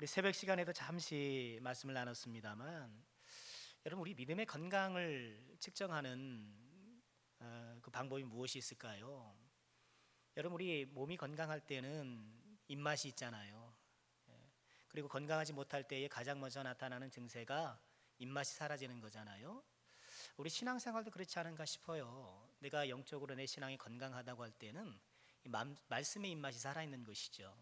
우리 새벽 시간에도 잠시 말씀을 나눴습니다만, 여러분 우리 믿음의 건강을 측정하는 그 방법이 무엇이 있을까요? 여러분 우리 몸이 건강할 때는 입맛이 있잖아요. 그리고 건강하지 못할 때에 가장 먼저 나타나는 증세가 입맛이 사라지는 거잖아요. 우리 신앙생활도 그렇지 않은가 싶어요. 내가 영적으로 내 신앙이 건강하다고 할 때는 이 말씀의 입맛이 살아있는 것이죠.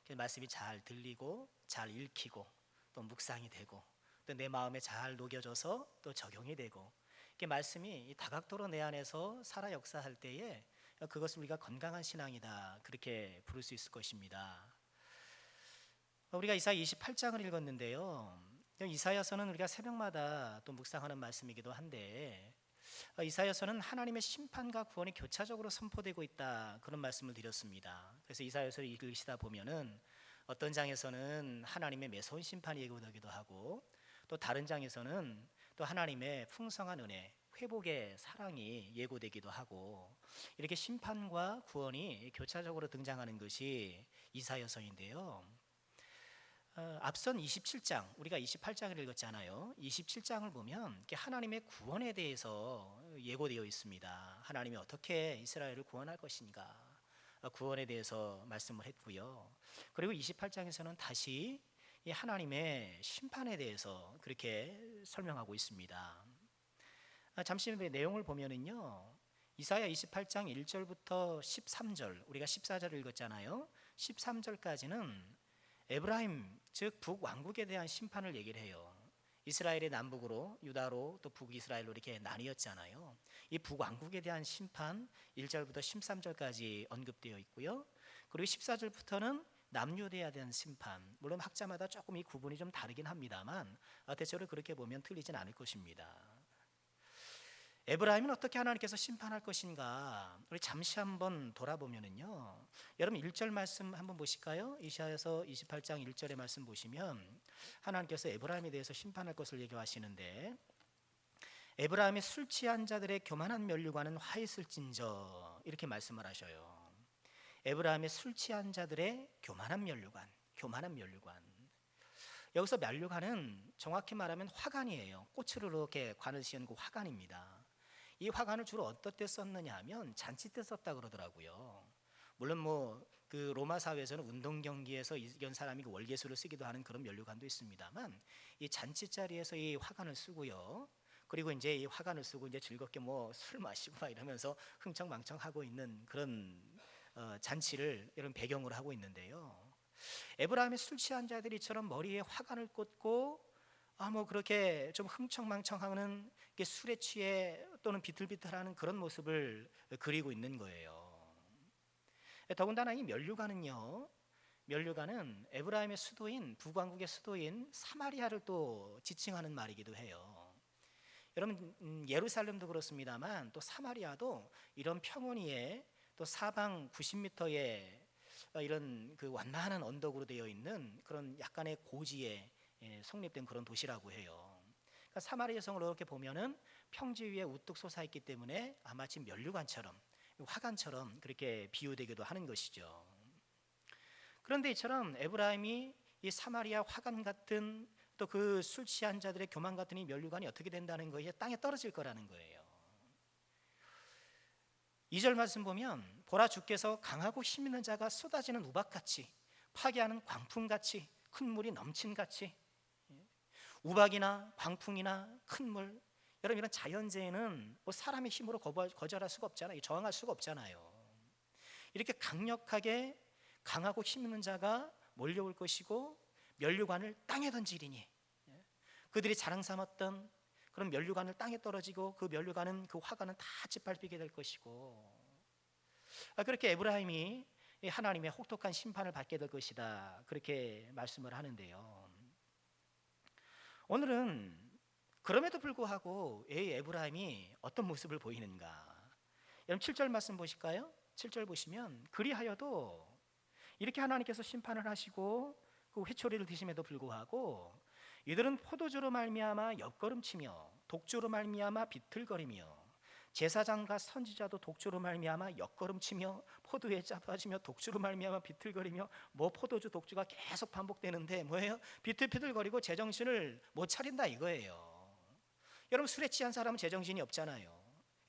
그래서 말씀이 잘 들리고 잘 읽히고 또 묵상이 되고 또 내 마음에 잘 녹여져서 또 적용이 되고, 이렇게 말씀이 다각도로 내 안에서 살아 역사할 때에 그것을 우리가 건강한 신앙이다 그렇게 부를 수 있을 것입니다. 우리가 이사야 28장을 읽었는데요, 이사야서는 우리가 새벽마다 또 묵상하는 말씀이기도 한데, 이사야서는 하나님의 심판과 구원이 교차적으로 선포되고 있다 그런 말씀을 드렸습니다. 그래서 이사야서를 읽으시다 보면은 어떤 장에서는 하나님의 매서운 심판이 예고되기도 하고, 또 다른 장에서는 또 하나님의 풍성한 은혜, 회복의 사랑이 예고되기도 하고, 이렇게 심판과 구원이 교차적으로 등장하는 것이 이사야서인데요. 앞선 27장, 우리가 28장을 읽었잖아요. 27장을 보면 하나님의 구원에 대해서 예고되어 있습니다. 하나님이 어떻게 이스라엘을 구원할 것인가, 구원에 대해서 말씀을 했고요. 그리고 28장에서는 다시 이 하나님의 심판에 대해서 그렇게 설명하고 있습니다. 잠시 내용을 보면은요, 이사야 28장 1절부터 13절, 우리가 14절을 읽었잖아요. 13절까지는 에브라임 즉 북왕국에 대한 심판을 얘기를 해요. 이스라엘의 남북으로, 유다로, 또 북이스라엘로 이렇게 나뉘었잖아요. 이 북왕국에 대한 심판 1절부터 13절까지 언급되어 있고요. 그리고 14절부터는 남유대에 대한 심판, 물론 학자마다 조금 이 구분이 좀 다르긴 합니다만 대체로 그렇게 보면 틀리진 않을 것입니다. 에브라임은 어떻게 하나님께서 심판할 것인가, 우리 잠시 한번 돌아보면은요, 여러분 1절 말씀 한번 보실까요? 이사야서 28장 1절의 말씀 보시면 하나님께서 에브라임에 대해서 심판할 것을 얘기하시는데, 에브라임의 술 취한 자들의 교만한 면류관은 화 있을진저 이렇게 말씀을 하셔요. 에브라임의 술 취한 자들의 교만한 면류관, 교만한 면류관. 여기서 면류관은 정확히 말하면 화관이에요. 꽃으로 이렇게 관을 씌운 그 화관입니다. 이 화관을 주로 어떨 때 썼느냐 하면 잔치 때 썼다 그러더라고요. 물론 그 로마 사회에서는 운동 경기에서 이긴 사람이 월계수를 쓰기도 하는 그런 면류관도 있습니다만, 이 잔치 자리에서 이 화관을 쓰고요. 그리고 이제 이 화관을 쓰고 이제 즐겁게 술 마시고 막 이러면서 흥청망청하고 있는 그런 잔치를 이런 배경으로 하고 있는데요. 에브라임의 술 취한 자들이처럼 머리에 화관을 꽂고 그렇게 좀 흥청망청하는 술에 취해 또는 비틀비틀하는 그런 모습을 그리고 있는 거예요. 더군다나 이 면류관은요, 면류관은 에브라임의 수도인 북왕국의 수도인 사마리아를 또 지칭하는 말이기도 해요. 여러분 예루살렘도 그렇습니다만 또 사마리아도 이런 평원 위에 또 사방 90m의 이런 그 완만한 언덕으로 되어 있는 그런 약간의 고지에 성립된 그런 도시라고 해요. 그러니까 사마리아 성을 이렇게 보면은 평지 위에 우뚝 솟아 있기 때문에 마치 면류관처럼, 화관처럼 그렇게 비유되기도 하는 것이죠. 그런데 이처럼 에브라임이 이 사마리아 화관 같은 또 그 술 취한 자들의 교만 같은 이 면류관이 어떻게 된다는 거예요? 땅에 떨어질 거라는 거예요. 2절 말씀 보면 보라 주께서 강하고 힘 있는 자가 쏟아지는 우박같이, 파괴하는 광풍같이, 큰 물이 넘친같이, 우박이나 광풍이나 큰 물, 여러분 이런 자연재해는 사람의 힘으로 거절할 수가 없잖아요. 저항할 수가 없잖아요. 이렇게 강력하게 강하고 힘 있는 자가 몰려올 것이고 면류관을 땅에 던지리니, 그들이 자랑 삼았던 그런 면류관을 땅에 떨어지고 그 면류관은, 그 화관은 다 짓밟히게 될 것이고, 그렇게 에브라임이 하나님의 혹독한 심판을 받게 될 것이다 그렇게 말씀을 하는데요. 오늘은 그럼에도 불구하고 이 에브라임이 어떤 모습을 보이는가, 여러분 7절 말씀 보실까요? 7절 보시면 그리하여도 이렇게 하나님께서 심판을 하시고 그 회초리를 드심에도 불구하고 이들은 포도주로 말미암아 옆걸음치며 독주로 말미암아 비틀거리며 제사장과 선지자도 독주로 말미암아 옆걸음치며 포도에 짜파지며 독주로 말미암아 비틀거리며 뭐 포도주 독주가 계속 반복되는데 뭐예요? 비틀비틀거리고 제정신을 못 차린다 이거예요. 여러분 술에 취한 사람은 제정신이 없잖아요.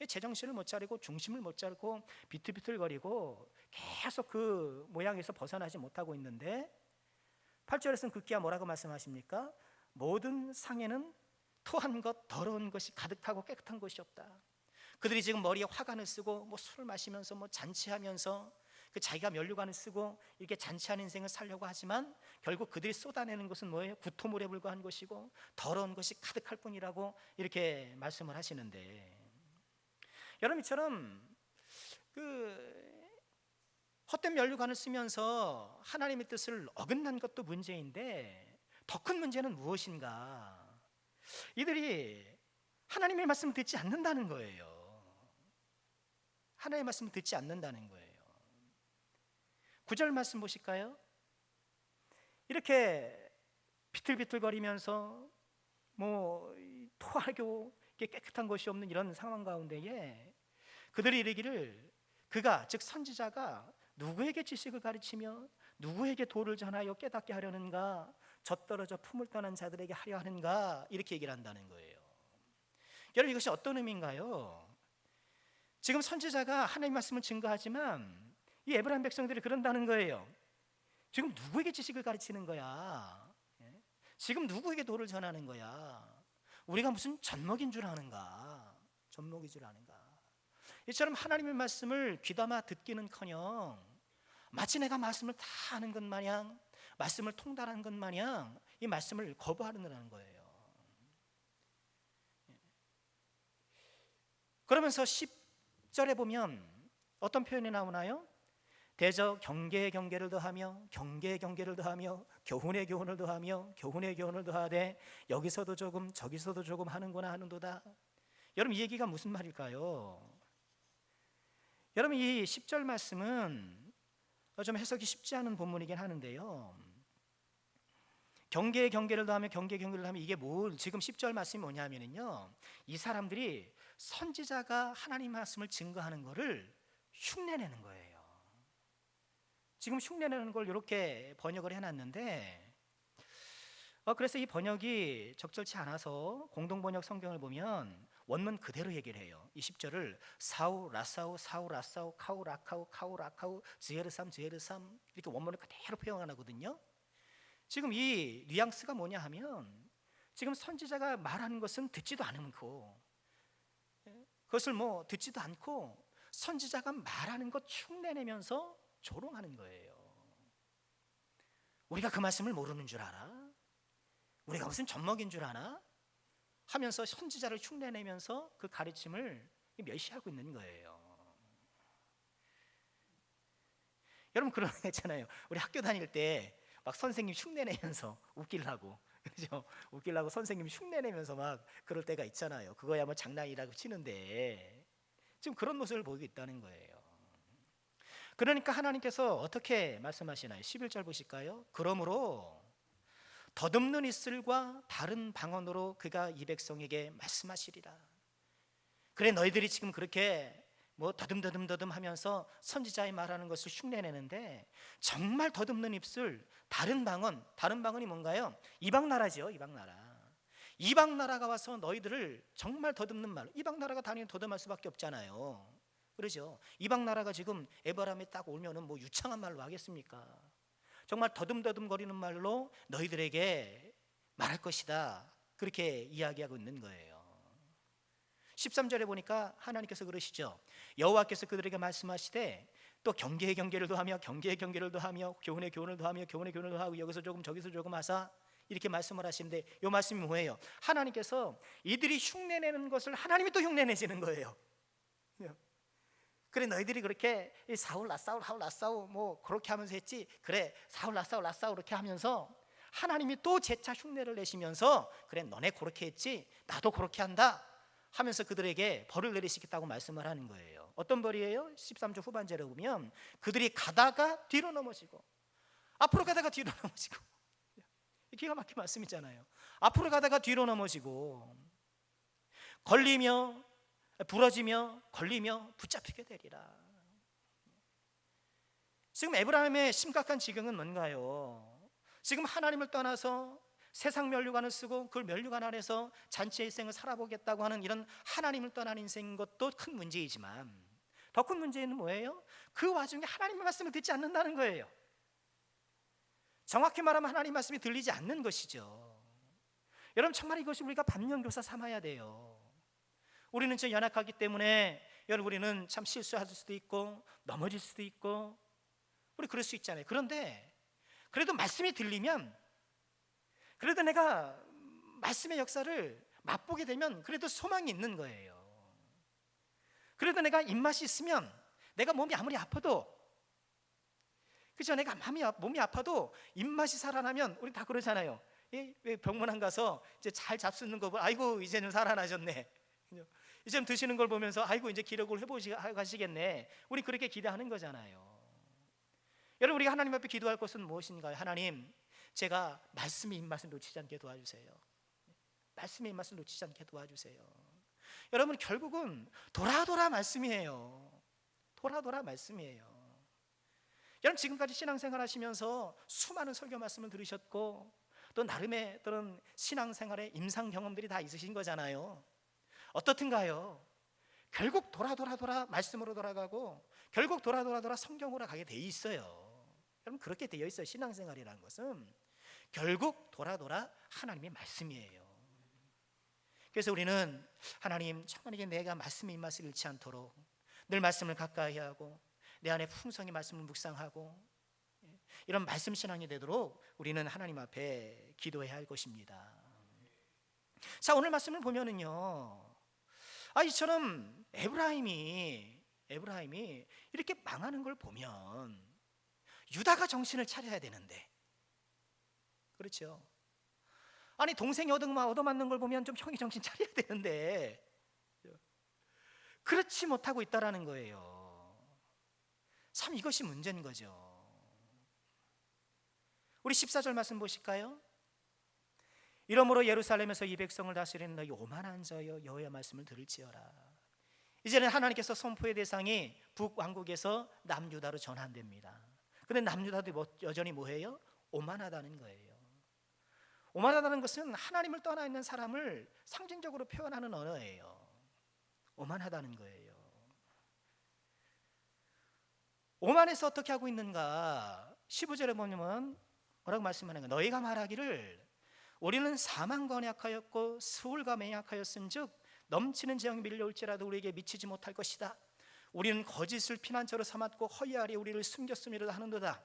제정신을 못 차리고 중심을 못 잡고 비틀비틀거리고 계속 그 모양에서 벗어나지 못하고 있는데 8절에서는 급기야 뭐라고 말씀하십니까? 모든 상에는 토한 것 더러운 것이 가득하고 깨끗한 것이 없다. 그들이 지금 머리에 화관을 쓰고 뭐 술을 마시면서 뭐 잔치하면서 그 자기가 면류관을 쓰고 이렇게 잔치하는 인생을 살려고 하지만 결국 그들이 쏟아내는 것은 뭐예요? 구토물에 불과한 것이고 더러운 것이 가득할 뿐이라고 이렇게 말씀을 하시는데, 여러분 이처럼 그 헛된 면류관을 쓰면서 하나님의 뜻을 어긋난 것도 문제인데 더 큰 문제는 무엇인가? 이들이 하나님의 말씀을 듣지 않는다는 거예요. 하나님의 말씀을 듣지 않는다는 거예요. 9절 말씀 보실까요? 이렇게 비틀비틀거리면서 뭐 토하고 깨끗한 것이 없는 이런 상황 가운데에 그들이 이르기를, 그가 즉 선지자가 누구에게 지식을 가르치며 누구에게 도를 전하여 깨닫게 하려는가? 젖떨어져 품을 떠난 자들에게 하려 하는가? 이렇게 얘기를 한다는 거예요. 여러분 이것이 어떤 의미인가요? 지금 선지자가 하나님의 말씀을 증거하지만 이 에브라임 백성들이 그런다는 거예요. 지금 누구에게 지식을 가르치는 거야? 지금 누구에게 도를 전하는 거야? 우리가 무슨 젖먹인 줄 아는가? 젖먹인 줄 아는가? 이처럼 하나님의 말씀을 귀담아 듣기는커녕 마치 내가 말씀을 다 아는 것 마냥, 말씀을 통달하는 것 마냥 이 말씀을 거부하는 거예요. 그러면서 10절에 보면 어떤 표현이 나오나요? 대저 경계에 경계를 더하며 경계에 경계를 더하며 교훈에 교훈을 더하며 교훈에 교훈을 더하되 여기서도 조금 저기서도 조금 하는구나 하는도다. 여러분 이 얘기가 무슨 말일까요? 여러분 이 10절 말씀은 좀 해석이 쉽지 않은 본문이긴 하는데요, 경계에 경계를 더하며 경계에 경계를 더하며 이게 지금 10절 말씀이 뭐냐면요, 이 사람들이 선지자가 하나님 말씀을 증거하는 거를 흉내내는 거예요. 지금 흉내내는 걸 이렇게 번역을 해놨는데 그래서 이 번역이 적절치 않아서 공동번역 성경을 보면 원문 그대로 얘기를 해요. 이 10절을 사우 라사우 사우 라사우 카우 라카우 카우 라카우 지에르삼 지에르삼 이렇게 원문을 그대로 표현하거든요. 지금 이 뉘앙스가 뭐냐 하면 지금 선지자가 말하는 것은 듣지도 않고 그것을 뭐 듣지도 않고 선지자가 말하는 것 흉내내면서 조롱하는 거예요. 우리가 그 말씀을 모르는 줄 알아? 우리가 무슨 젖먹인 줄 아나? 하면서 선지자를 흉내내면서 그 가르침을 멸시하고 있는 거예요. 여러분 그런 거 있잖아요. 우리 학교 다닐 때 막 선생님 흉내내면서 웃기려고, 그죠? 웃기려고 선생님 흉내내면서 막 그럴 때가 있잖아요. 그거야 뭐 장난이라고 치는데 지금 그런 모습을 보이고 있다는 거예요. 그러니까 하나님께서 어떻게 말씀하시나요? 11절 보실까요? 그러므로 더듬는 이슬과 다른 방언으로 그가 이 백성에게 말씀하시리라. 그래 너희들이 지금 그렇게 뭐 더듬 하면서 선지자의 말하는 것을 흉내내는데 정말 더듬는 입술, 다른 방언이 뭔가요? 이방 나라죠. 이방 나라가 와서 너희들을 정말 더듬는 말, 이방 나라가 당연히 더듬할 수밖에 없잖아요. 그러죠. 이방 나라가 지금 에버람에 딱 오면은 뭐 유창한 말로 하겠습니까? 정말 더듬거리는 말로 너희들에게 말할 것이다. 그렇게 이야기하고 있는 거예요. 13절에 보니까 하나님께서 그러시죠. 여호와께서 그들에게 말씀하시되 또 경계에 경계를 더하며 경계에 경계를 더하며 교훈에 교훈을 더하며 교훈에 교훈을 더하고 여기서 조금 저기서 조금 하사 이렇게 말씀을 하시는데 이 말씀이 뭐예요? 하나님께서 이들이 흉내내는 것을 하나님이 또 흉내내시는 거예요. 그래 너희들이 그렇게 사울 라사울 뭐 그렇게 하면서 했지, 그래 사울 라사울 이렇게 하면서 하나님이 또 재차 흉내를 내시면서 그래 너네 그렇게 했지 나도 그렇게 한다 하면서 그들에게 벌을 내리시겠다고 말씀을 하는 거예요. 어떤 벌이에요? 13절 후반절에 보면 그들이 가다가 뒤로 넘어지고 앞으로 가다가 뒤로 넘어지고, 기가 막힌 말씀이잖아요. 앞으로 가다가 뒤로 넘어지고 걸리며 부러지며 걸리며 붙잡히게 되리라. 지금 에브라임의 심각한 지경은 뭔가요? 지금 하나님을 떠나서 세상 면류관을 쓰고 그 면류관 안에서 잔치의 인생을 살아보겠다고 하는 이런 하나님을 떠난 인생인 것도 큰 문제이지만, 더 큰 문제는 뭐예요? 그 와중에 하나님의 말씀을 듣지 않는다는 거예요. 정확히 말하면 하나님의 말씀이 들리지 않는 것이죠. 여러분, 정말 이것이 우리가 반면교사 삼아야 돼요. 우리는 좀 연약하기 때문에 여러분, 우리는 참 실수할 수도 있고 넘어질 수도 있고 우리 그럴 수 있잖아요. 그런데 그래도 말씀이 들리면, 그래도 내가 말씀의 역사를 맛보게 되면 그래도 소망이 있는 거예요. 그래도 내가 입맛이 있으면, 내가 몸이 아무리 아파도, 그죠? 내가 몸이 아파도 입맛이 살아나면, 우리 다 그러잖아요. 왜 병문안 가서 이제 잘 잡수는 거 보고 아이고 이제는 살아나셨네, 이제 드시는 걸 보면서 아이고 이제 기력을 회복하시겠네, 우리 그렇게 기대하는 거잖아요. 여러분, 우리가 하나님 앞에 기도할 것은 무엇인가요? 하나님, 제가 말씀의 입맛을 놓치지 않게 도와주세요. 말씀의 입맛을 놓치지 않게 도와주세요. 여러분, 결국은 돌아 말씀이에요. 돌아 말씀이에요. 여러분, 지금까지 신앙생활 하시면서 수많은 설교 말씀을 들으셨고 또 나름의 그런 신앙생활의 임상 경험들이 다 있으신 거잖아요. 어떻든가요? 결국 돌아 말씀으로 돌아가고 결국 돌아 성경으로 가게 돼 있어요. 여러분, 그렇게 되어 있어요. 신앙생활이라는 것은 결국 돌아 하나님의 말씀이에요. 그래서 우리는 하나님, 정말이게 내가 말씀의 입맛을 잃지 않도록 늘 말씀을 가까이 하고 내 안에 풍성히 말씀을 묵상하고 이런 말씀 신앙이 되도록 우리는 하나님 앞에 기도해야 할 것입니다. 자, 오늘 말씀을 보면은요, 이처럼 에브라임이 이렇게 망하는 걸 보면 유다가 정신을 차려야 되는데, 그렇죠? 아니, 동생이 얻어맞는 걸 보면 좀 형이 정신 차려야 되는데 그렇지 못하고 있다라는 거예요. 참 이것이 문제인 거죠. 우리 14절 말씀 보실까요? 이러므로 예루살렘에서 이 백성을 다스리는 너희 오만한 자여, 여호와의 말씀을 들을지어라. 이제는 하나님께서 선포의 대상이 북왕국에서 남유다로 전환됩니다. 근데 남유다도 여전히 뭐예요? 오만하다는 거예요. 오만하다는 것은 하나님을 떠나 있는 사람을 상징적으로 표현하는 언어예요. 오만하다는 거예요. 오만해서 어떻게 하고 있는가? 15절에 보면 뭐라고 말씀하는가? 너희가 말하기를 우리는 사망과 언약하였고 수울과 맹약하였은즉 넘치는 재앙이 밀려올지라도 우리에게 미치지 못할 것이다. 우리는 거짓을 피난처로 삼았고 허리 아래 우리를 숨겼음이라 하는도다.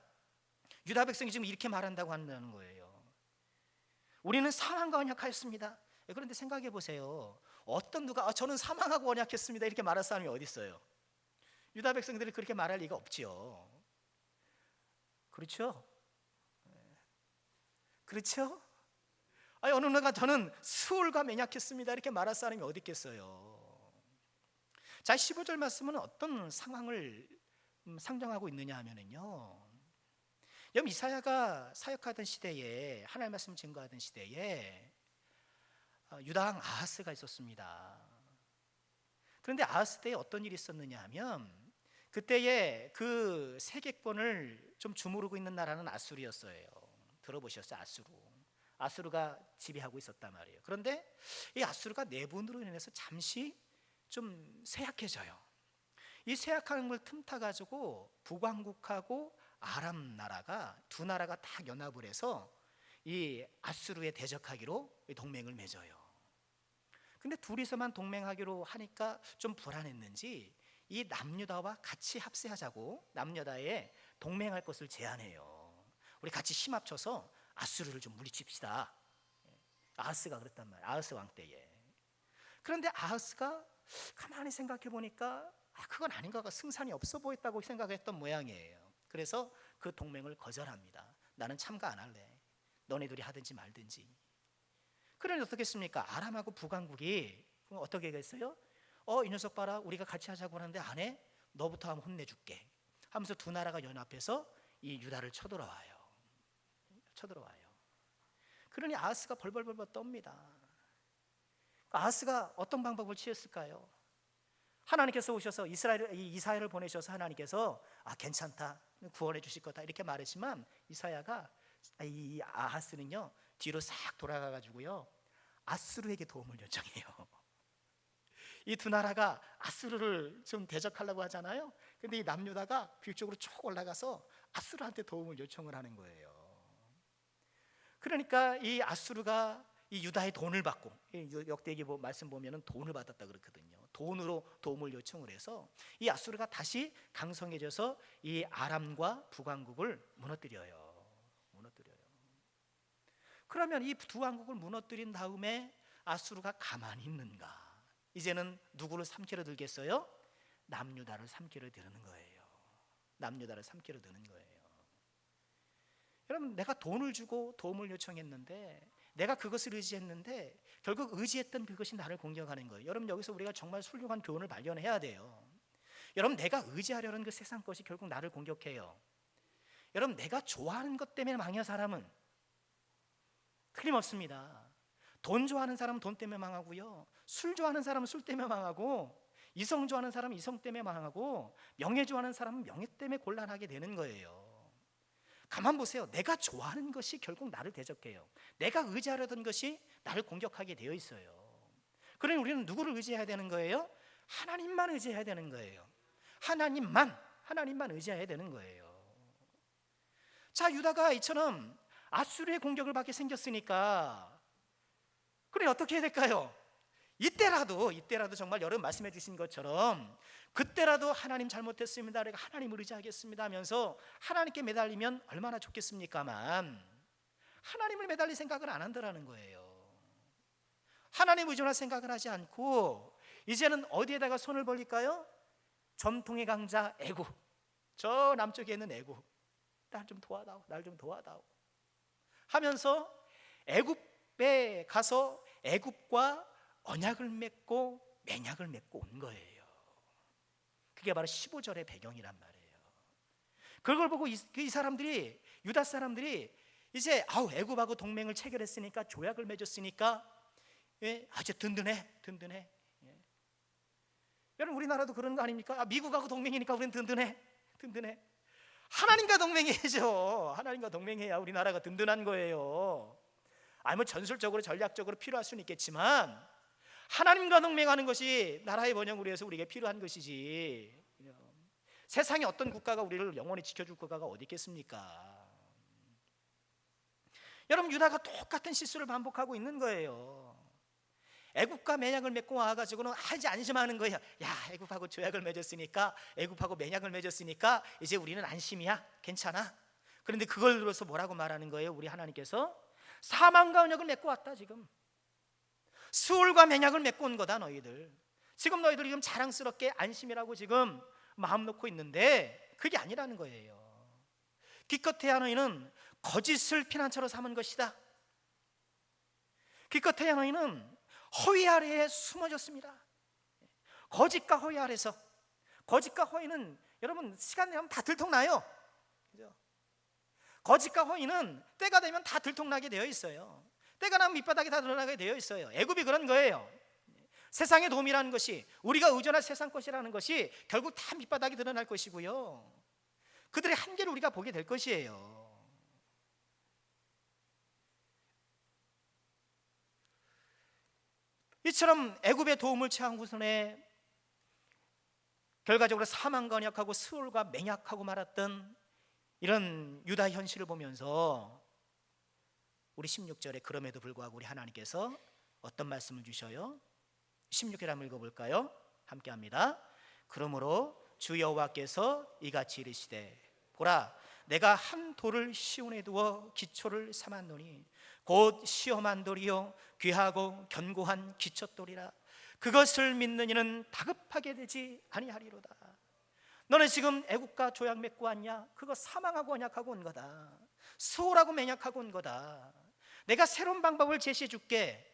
유다 백성이 지금 이렇게 말한다고 한다는 거예요. 우리는 사망과 언약하였습니다. 그런데 생각해 보세요. 어떤 누가 저는 사망하고 언약했습니다 이렇게 말할 사람이 어디 있어요? 유다 백성들이 그렇게 말할 리가 없지요. 그렇죠? 그렇죠? 어느 누가 저는 수울과 맹약했습니다 이렇게 말할 사람이 어디 있겠어요? 자, 15절 말씀은 어떤 상황을 상정하고 있느냐 하면은요, 여러분, 이사야가 사역하던 시대에, 하나님의 말씀 증거하던 시대에 유다 왕 아하스가 있었습니다. 그런데 아하스 때에 어떤 일이 있었느냐 하면, 그때에 그 세계권을 좀 주무르고 있는 나라는 아수르였어요. 들어보셨어요? 아수르가 지배하고 있었단 말이에요. 그런데 이 아수르가 내분으로 인해서 잠시 좀 쇠약해져요. 이 쇠약하는 걸 틈타 가지고 북왕국하고 아람 나라가, 두 나라가 딱 연합을 해서 이 아수르에 대적하기로 동맹을 맺어요. 근데 둘이서만 동맹하기로 하니까 좀 불안했는지 이 남유다와 같이 합세하자고 남유다에 동맹할 것을 제안해요. 우리 같이 힘 합쳐서 아수르를 좀 물리칩시다. 아하스가 그랬단 말이에요. 아하스 왕 때에. 그런데 아하스가 가만히 생각해 보니까 그건 아닌가, 승산이 없어 보였다고 생각했던 모양이에요. 그래서 그 동맹을 거절합니다. 나는 참가 안 할래. 너네들이 하든지 말든지. 그러니 어떻겠습니까? 아람하고 북왕국이 어떻게 하겠어요? 이 녀석 봐라, 우리가 같이 하자고 하는데 안 해? 너부터 하면 혼내줄게 하면서 두 나라가 연합해서 이 유다를 쳐들어와요. 그러니 아하스가 벌벌 떱니다. 아하스가 어떤 방법을 취했을까요? 하나님께서 오셔서 이사야를 보내셔서 하나님께서 괜찮다, 구원해 주실 거다 이렇게 말했지만 이사야가 이 아하스는요 뒤로 싹 돌아가 가지고요 아수르에게 도움을 요청해요. 이 두 나라가 아수르를 좀 대적하려고 하잖아요. 근데 이 남유다가 북쪽으로 쭉 올라가서 아수르한테 도움을 요청을 하는 거예요. 그러니까 이 아수르가 이 유다의 돈을 받고, 역대기 말씀 보면은 돈을 받았다 그렇거든요. 돈으로 도움을 요청을 해서 이 아수르가 다시 강성해져서 이 아람과 북왕국을 무너뜨려요. 그러면 이 두 왕국을 무너뜨린 다음에 아수르가 가만히 있는가? 이제는 누구를 삼키려 들겠어요? 남유다를 삼키려 드는 거예요. 여러분, 내가 돈을 주고 도움을 요청했는데, 내가 그것을 의지했는데 결국 의지했던 그것이 나를 공격하는 거예요. 여러분, 여기서 우리가 정말 훌륭한 교훈을 발견해야 돼요. 여러분, 내가 의지하려는 그 세상 것이 결국 나를 공격해요. 여러분, 내가 좋아하는 것 때문에 망해요. 사람은 틀림없습니다. 돈 좋아하는 사람은 돈 때문에 망하고요, 술 좋아하는 사람은 술 때문에 망하고, 이성 좋아하는 사람은 이성 때문에 망하고, 명예 좋아하는 사람은 명예 때문에 곤란하게 되는 거예요. 가만 보세요. 내가 좋아하는 것이 결국 나를 대적해요. 내가 의지하려던 것이 나를 공격하게 되어 있어요. 그러니 우리는 누구를 의지해야 되는 거예요? 하나님만 의지해야 되는 거예요. 하나님만 의지해야 되는 거예요. 자, 유다가 이처럼 아수르의 공격을 받게 생겼으니까 그래 어떻게 해야 될까요? 이때라도 정말 여러분 말씀해 주신 것처럼 그때라도 하나님 잘못했습니다, 내가 하나님을 의지하겠습니다 하면서 하나님께 매달리면 얼마나 좋겠습니까만, 하나님을 매달릴 생각을 안 한다라는 거예요. 하나님 의존할 생각을 하지 않고 이제는 어디에다가 손을 벌릴까요? 전통의 강자 애굽, 저 남쪽에 있는 애굽, 날 좀 도와다오 하면서 애굽에 가서 애굽과 언약을 맺고 맹약을 맺고 온 거예요. 그게 바로 15절의 배경이란 말이에요. 그걸 보고 이 사람들이, 유다 사람들이 이제 애굽하고 동맹을 체결했으니까, 조약을 맺었으니까 아주 든든해. 여러분, 우리나라도 그런 거 아닙니까? 미국하고 동맹이니까 우리는 든든해. 하나님과 동맹해야죠. 하나님과 동맹해야 우리나라가 든든한 거예요. 뭐 전술적으로 전략적으로 필요할 수는 있겠지만 하나님과 동맹하는 것이 나라의 번영을 위해서 우리에게 필요한 것이지, 세상에 어떤 국가가 우리를 영원히 지켜줄 국가가 어디 있겠습니까? 여러분, 유다가 똑같은 실수를 반복하고 있는 거예요. 애굽과 매약을 맺고 와가지고는 이제 안심하는 거예요. 애굽하고 조약을 맺었으니까, 애굽하고 매약을 맺었으니까 이제 우리는 안심이야, 괜찮아. 그런데 그걸 들어서 뭐라고 말하는 거예요? 우리 하나님께서 사망과 언약을 맺고 왔다. 지금 수울과 맹약을 맺고 온 거다. 너희들 지금 자랑스럽게 안심이라고 지금 마음 놓고 있는데 그게 아니라는 거예요. 기껏해야 너희는 거짓을 피난처로 삼은 것이다. 기껏해야 너희는 허위 아래에 숨어졌습니다. 거짓과 허위 아래서, 거짓과 허위는 여러분 시간 되면 다 들통나요. 그죠? 거짓과 허위는 때가 되면 다 들통나게 되어 있어요. 때가 나면 밑바닥이 다 드러나게 되어 있어요. 애굽이 그런 거예요. 세상의 도움이라는 것이, 우리가 의존할 세상 것이라는 것이 결국 다 밑바닥이 드러날 것이고요, 그들의 한계를 우리가 보게 될 것이에요. 이처럼 애굽의 도움을 취한 후손에 결과적으로 사망과 언약하고 스올과 맹약하고 말았던 이런 유다 현실을 보면서 우리 16절에 그럼에도 불구하고 우리 하나님께서 어떤 말씀을 주셔요? 16절 한번 읽어볼까요? 함께 합니다. 그러므로 주 여호와께서 이같이 이르시되, 보라, 내가 한 돌을 시온에 두어 기초를 삼았노니 곧 시험한 돌이요 귀하고 견고한 기초돌이라. 그것을 믿는 이는 다급하게 되지 아니하리로다. 너는 지금 애국과 조약 맺고 왔냐? 그거 사망하고 언약하고 온 거다. 수호라고 맹약하고 온 거다. 내가 새로운 방법을 제시해 줄게.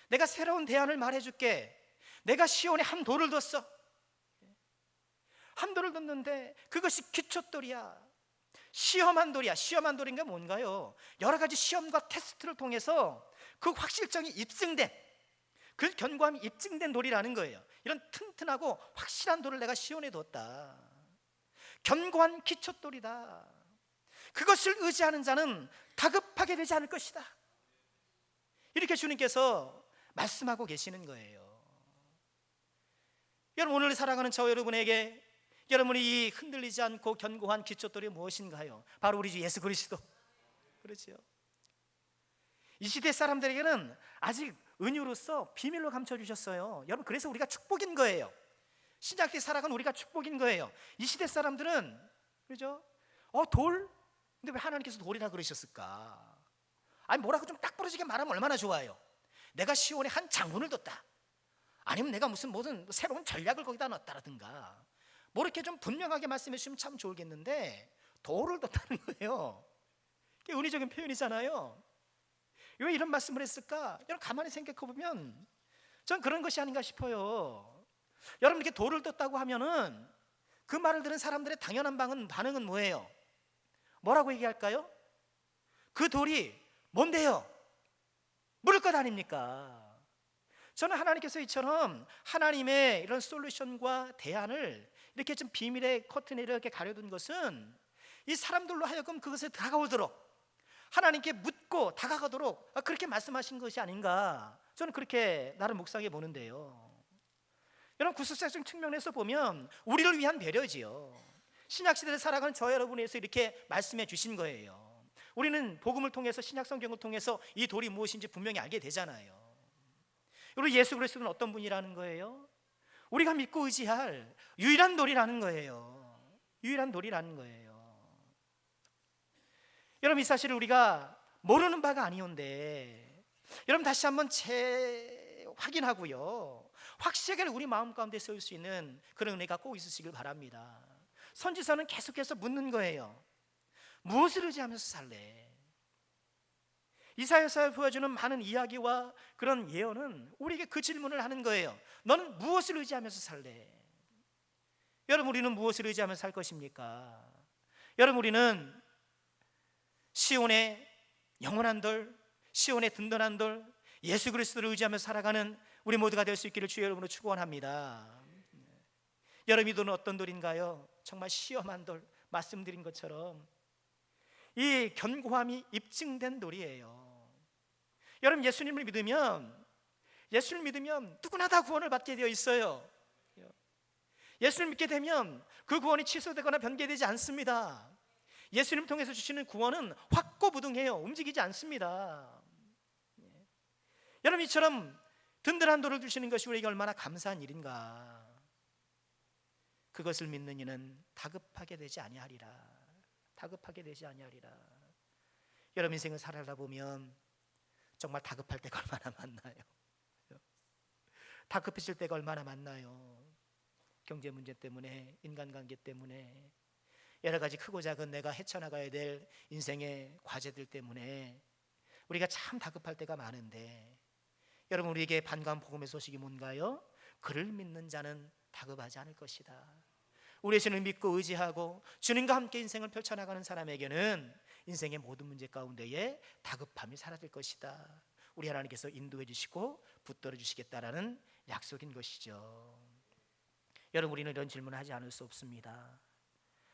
내가 새로운 대안을 말해 줄게. 내가 시온에 한 돌을 뒀어. 한 돌을 뒀는데 그것이 기초돌이야. 시험한 돌이야. 시험한 돌인가 뭔가요? 여러 가지 시험과 테스트를 통해서 그 확실성이 입증된, 그 견고함이 입증된 돌이라는 거예요. 이런 튼튼하고 확실한 돌을 내가 시온에 뒀다. 견고한 기초돌이다. 그것을 의지하는 자는 다급하게 되지 않을 것이다. 이렇게 주님께서 말씀하고 계시는 거예요. 여러분, 오늘 살아가는 저 여러분에게 여러분이 이 흔들리지 않고 견고한 기초돌이 무엇인가요? 바로 우리 주 예수 그리스도. 그렇죠. 이 시대 사람들에게는 아직 은유로서 비밀로 감춰주셨어요. 여러분, 그래서 우리가 축복인 거예요. 신약때 살아간 우리가 축복인 거예요. 이 시대 사람들은, 그렇죠? 돌? 근데 왜 하나님께서 돌이라 그러셨을까? 아니, 뭐라고 좀 딱 부러지게 말하면 얼마나 좋아요. 내가 시온에 한 장군을 뒀다, 아니면 내가 무슨 새로운 전략을 거기다 넣었다라든가, 뭐 이렇게 좀 분명하게 말씀해 주시면 참 좋겠는데 돌을 뒀다는 거예요. 그게 은혜적인 표현이잖아요. 왜 이런 말씀을 했을까? 여러분, 가만히 생각해 보면 전 그런 것이 아닌가 싶어요. 여러분, 이렇게 돌을 뒀다고 하면은 그 말을 들은 사람들의 당연한 반응은 뭐예요? 뭐라고 얘기할까요? 그 돌이 뭔데요? 물을 것 아닙니까? 저는 하나님께서 이처럼 하나님의 이런 솔루션과 대안을 이렇게 좀 비밀의 커튼에 이렇게 가려둔 것은 이 사람들로 하여금 그것에 다가오도록, 하나님께 묻고 다가가도록 그렇게 말씀하신 것이 아닌가, 저는 그렇게 나를 묵상해 보는데요. 여러분, 구속사적 측면에서 보면 우리를 위한 배려지요. 신약시대를 살아가는 저 여러분에 대해서 이렇게 말씀해 주신 거예요. 우리는 복음을 통해서, 신약 성경을 통해서 이 돌이 무엇인지 분명히 알게 되잖아요. 우리 예수 그리스도는 어떤 분이라는 거예요? 우리가 믿고 의지할 유일한 돌이라는 거예요. 유일한 돌이라는 거예요. 여러분, 이 사실을 우리가 모르는 바가 아니온데, 여러분 다시 한번 재확인하고요, 확실하게 우리 마음 가운데 세울 수 있는 그런 은혜가 꼭 있으시길 바랍니다. 선지서는 계속해서 묻는 거예요. 무엇을 의지하면서 살래? 이사야서에 보여주는 많은 이야기와 그런 예언은 우리에게 그 질문을 하는 거예요. 너는 무엇을 의지하면서 살래? 여러분, 우리는 무엇을 의지하면서 살 것입니까? 여러분, 우리는 시온의 영원한 돌, 시온의 든든한 돌, 예수 그리스도를 의지하면서 살아가는 우리 모두가 될 수 있기를 주의 이름으로 축원합니다. 여러분, 이 돌은 어떤 돌인가요? 정말 시험한 돌, 말씀드린 것처럼 이 견고함이 입증된 돌이에요. 여러분, 예수님을 믿으면 누구나 다 구원을 받게 되어 있어요. 예수를 믿게 되면 그 구원이 취소되거나 변개되지 않습니다. 예수님 통해서 주시는 구원은 확고부동해요. 움직이지 않습니다. 여러분, 이처럼 든든한 돌을 주시는 것이 우리에게 얼마나 감사한 일인가. 그것을 믿는 이는 다급하게 되지 아니하리라. 다급하게 되지 아니하리라. 여러분, 인생을 살아다 보면 정말 다급할 때가 얼마나 많나요? 다급해질 때가 얼마나 많나요? 경제 문제 때문에, 인간관계 때문에, 여러 가지 크고 작은 내가 헤쳐나가야 될 인생의 과제들 때문에 우리가 참 다급할 때가 많은데, 여러분, 우리에게 반가운 복음의 소식이 뭔가요? 그를 믿는 자는 다급하지 않을 것이다. 우리 예수를 믿고 의지하고 주님과 함께 인생을 펼쳐나가는 사람에게는 인생의 모든 문제 가운데에 다급함이 사라질 것이다. 우리 하나님께서 인도해 주시고 붙들어 주시겠다라는 약속인 것이죠. 여러분, 우리는 이런 질문을 하지 않을 수 없습니다.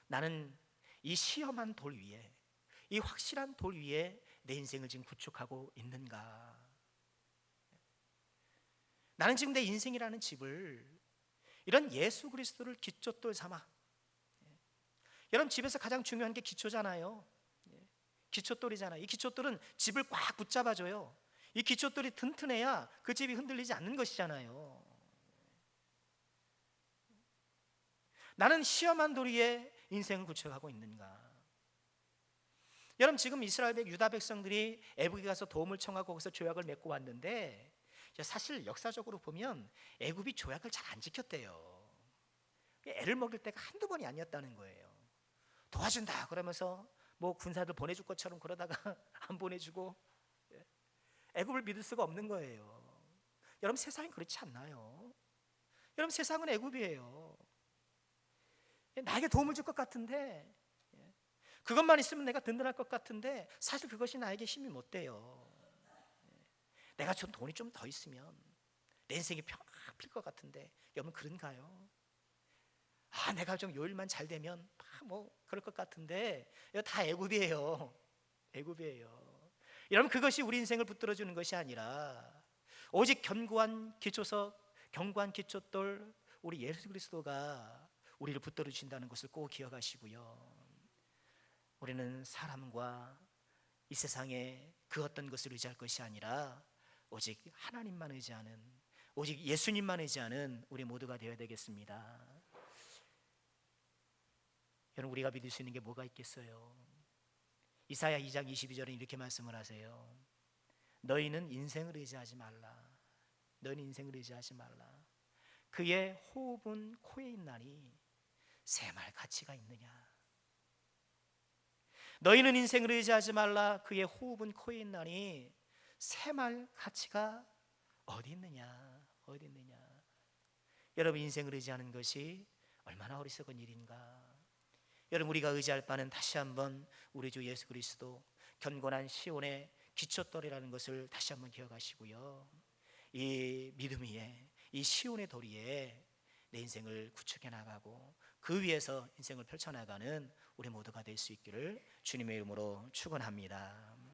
나는 이 시험한 돌 위에, 이 확실한 돌 위에 내 인생을 지금 구축하고 있는가? 나는 지금 내 인생이라는 집을 이런 예수 그리스도를 기초돌 삼아, 여러분, 집에서 가장 중요한 게 기초잖아요. 기초돌이잖아요. 이 기초돌은 집을 꽉 붙잡아줘요. 이 기초돌이 튼튼해야 그 집이 흔들리지 않는 것이잖아요. 나는 시험한 돌 위에 인생을 구축하고 있는가? 여러분, 지금 이스라엘 유다 백성들이 애굽에 가서 도움을 청하고 거기서 조약을 맺고 왔는데, 사실 역사적으로 보면 애굽이 조약을 잘 안 지켰대요. 애를 먹일 때가 한두 번이 아니었다는 거예요. 도와준다 그러면서 뭐 군사들 보내줄 것처럼 그러다가 안 보내주고, 애굽을 믿을 수가 없는 거예요. 여러분, 세상이 그렇지 않나요? 여러분, 세상은 애굽이에요. 나에게 도움을 줄 것 같은데, 그것만 있으면 내가 든든할 것 같은데, 사실 그것이 나에게 힘이 못 돼요. 내가 좀 돈이 좀 더 있으면 내 인생이 필 것 같은데 여러분 그런가요? 내가 좀 요일만 잘 되면 뭐 그럴 것 같은데 이거 다 애굽이에요. 애굽이에요. 여러분 그것이 우리 인생을 붙들어 주는 것이 아니라 오직 견고한 기초석, 견고한 기초돌 우리 예수 그리스도가 우리를 붙들어 주신다는 것을 꼭 기억하시고요. 우리는 사람과 이 세상에 그 어떤 것을 의지할 것이 아니라 오직 하나님만 의지하는, 오직 예수님만 의지하는 우리 모두가 되어야 되겠습니다. 여러분 우리가 믿을 수 있는 게 뭐가 있겠어요? 이사야 2장 22절에 이렇게 말씀을 하세요. 너희는 인생을 의지하지 말라. 너희는 인생을 의지하지 말라. 그의 호흡은 코에 있나니 새말 가치가 있느냐. 너희는 인생을 의지하지 말라. 그의 호흡은 코에 있나니 새말 가치가 어디 있느냐. 어디 있느냐. 여러분 인생을 의지하는 것이 얼마나 어리석은 일인가. 여러분 우리가 의지할 바는 다시 한번 우리 주 예수 그리스도 견고한 시온의 기초돌이라는 것을 다시 한번 기억하시고요. 이 믿음 위에, 이 시온의 돌 위에 내 인생을 구축해 나가고 그 위에서 인생을 펼쳐나가는 우리 모두가 될 수 있기를 주님의 이름으로 축원합니다.